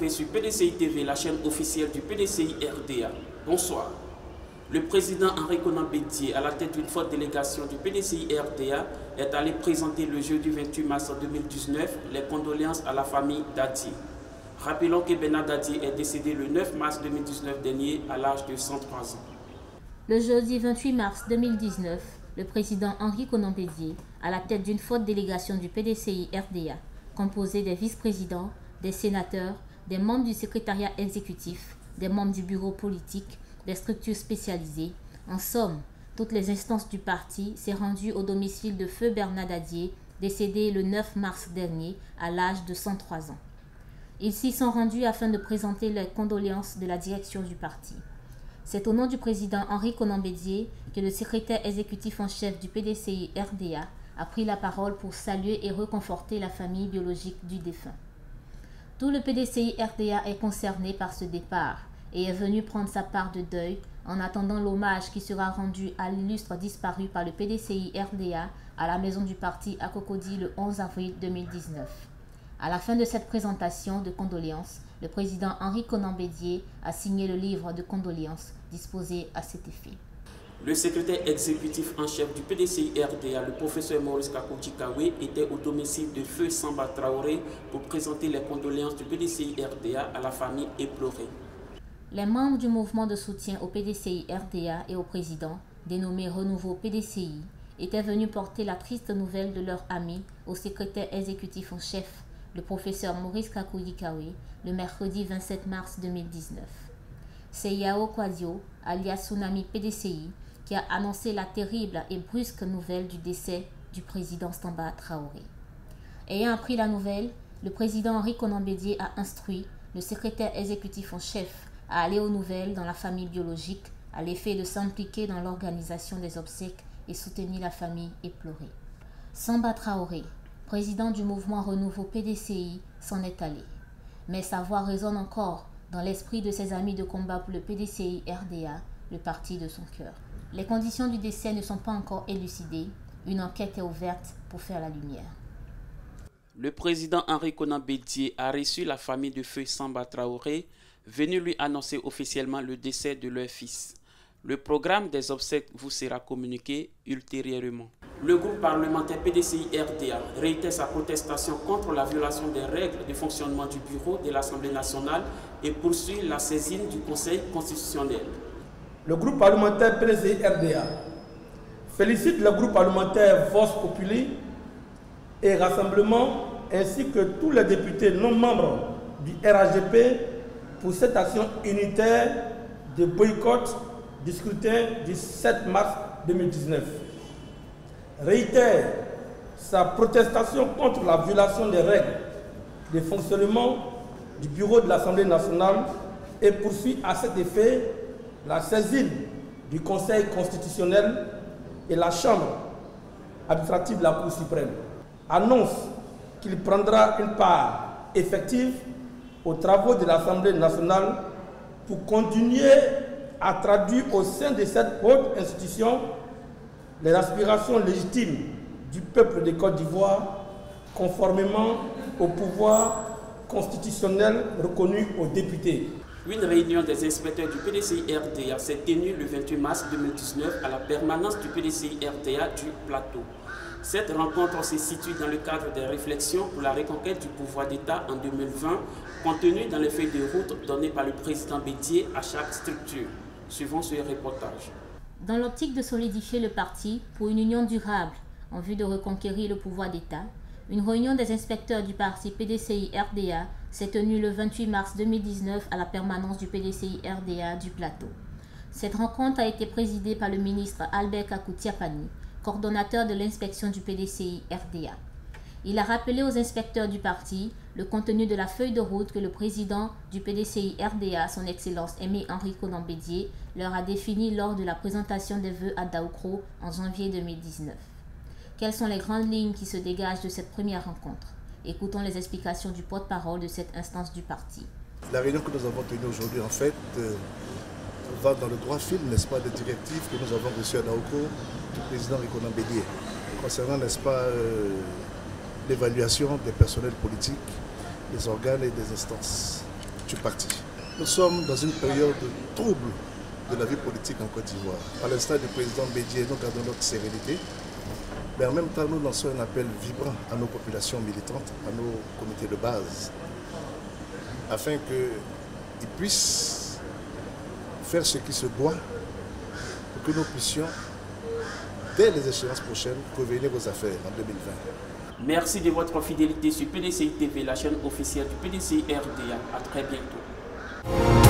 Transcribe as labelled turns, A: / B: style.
A: retrouver sur PDCI TV, la chaîne officielle du PDCI RDA. Bonsoir. Le président Henri Konan Bédié, à la tête d'une forte délégation du PDCI RDA, est allé présenter le jeudi 28 mars 2019 les condoléances à la famille Dadi. Rappelons que Bernard Dadi est décédé le 9 mars 2019 dernier à l'âge de 103 ans.
B: Le jeudi 28 mars 2019, le président Henri Konan Bédié, à la tête d'une forte délégation du PDCI RDA, composée des vice-présidents, des sénateurs, des membres du secrétariat exécutif, des membres du bureau politique, des structures spécialisées, en somme, toutes les instances du parti, s'est rendu au domicile de feu Bernard Dadié, décédé le 9 mars dernier à l'âge de 103 ans. Ils s'y sont rendus afin de présenter les condoléances de la direction du parti. C'est au nom du président Henri Konan Bédié que le secrétaire exécutif en chef du PDCI RDA a pris la parole pour saluer et réconforter la famille biologique du défunt. Tout le PDCI RDA est concerné par ce départ et est venu prendre sa part de deuil en attendant l'hommage qui sera rendu à l'illustre disparu par le PDCI RDA à la maison du parti à Cocody le 11 avril 2019. À la fin de cette présentation de condoléances, le président Henri Konan Bédié a signé le livre de condoléances disposé à cet effet.
A: Le secrétaire exécutif en chef du PDCI RDA, le professeur Maurice Kakoudji-Kawé, était au domicile de feu Samba Traoré pour présenter les condoléances du PDCI RDA à la famille éplorée.
B: Les membres du mouvement de soutien au PDCI RDA et au président, dénommé Renouveau PDCI, étaient venus porter la triste nouvelle de leur ami au secrétaire exécutif en chef, le professeur Maurice Kakoudji-Kawé, le mercredi 27 mars 2019. C'est Yao Kwadio, alias Tsunami PDCI, qui a annoncé la terrible et brusque nouvelle du décès du président Samba Traoré. Ayant appris la nouvelle, le président Henri Konan Bédié a instruit le secrétaire exécutif en chef à aller aux nouvelles dans la famille biologique à l'effet de s'impliquer dans l'organisation des obsèques et soutenir la famille éplorée. Samba Traoré, président du mouvement Renouveau PDCI, s'en est allé. Mais sa voix résonne encore dans l'esprit de ses amis de combat pour le PDCI RDA, le parti de son cœur. Les conditions du décès ne sont pas encore élucidées. Une enquête est ouverte pour faire la lumière.
A: Le président Henri Konan Bédié a reçu la famille de feu Samba Traoré, venu lui annoncer officiellement le décès de leur fils. Le programme des obsèques vous sera communiqué ultérieurement. Le groupe parlementaire PDCI RDA réitère sa protestation contre la violation des règles de fonctionnement du bureau de l'Assemblée nationale et poursuit la saisine du Conseil constitutionnel.
C: Le groupe parlementaire PDCI RDA félicite le groupe parlementaire Vox Populi et Rassemblement ainsi que tous les députés non membres du RAGP pour cette action unitaire de boycott du scrutin du 7 mars 2019. Réitère sa protestation contre la violation des règles de fonctionnement du bureau de l'Assemblée nationale et poursuit à cet effet la saisine du Conseil constitutionnel et la Chambre administrative de la Cour suprême. Annonce qu'il prendra une part effective aux travaux de l'Assemblée nationale pour continuer à traduire au sein de cette haute institution les aspirations légitimes du peuple de Côte d'Ivoire conformément au pouvoir constitutionnel reconnu aux députés.
A: Une réunion des inspecteurs du PDCI RDA s'est tenue le 28 mars 2019 à la permanence du PDCI RDA du Plateau. Cette rencontre se situe dans le cadre des réflexions pour la reconquête du pouvoir d'État en 2020, contenues dans les feuilles de route données par le président Bédié à chaque structure. Suivons ce reportage.
B: Dans l'optique de solidifier le parti pour une union durable en vue de reconquérir le pouvoir d'État, une réunion des inspecteurs du parti PDCI RDA s'est tenue le 28 mars 2019 à la permanence du PDCI RDA du Plateau. Cette rencontre a été présidée par le ministre Albert Kakou Tiapani, coordonnateur de l'inspection du PDCI RDA. Il a rappelé aux inspecteurs du parti le contenu de la feuille de route que le président du PDCI RDA, son Excellence Aimé Henri Konan Bédié, leur a définie lors de la présentation des vœux à Daoukro en janvier 2019. Quelles sont les grandes lignes qui se dégagent de cette première rencontre? Écoutons les explications du porte-parole de cette instance du parti.
D: La réunion que nous avons tenue aujourd'hui, en fait, va dans le droit fil, n'est-ce pas, des directives que nous avons reçues à Daoukro du président Henri Konan Bédié, concernant, n'est-ce pas, l'évaluation des personnels politiques, des organes et des instances. du parti. Nous sommes dans une période trouble de la vie politique en Côte d'Ivoire. À l'instar du président Bédié, nous gardons notre sérénité, mais en même temps, nous lançons un appel vibrant à nos populations militantes, à nos comités de base, afin qu'ils puissent faire ce qui se doit pour que nous puissions, dès les échéances prochaines, revenir aux affaires en 2020.
A: Merci de votre fidélité sur PDCI TV, la chaîne officielle du PDCI RDA. À très bientôt.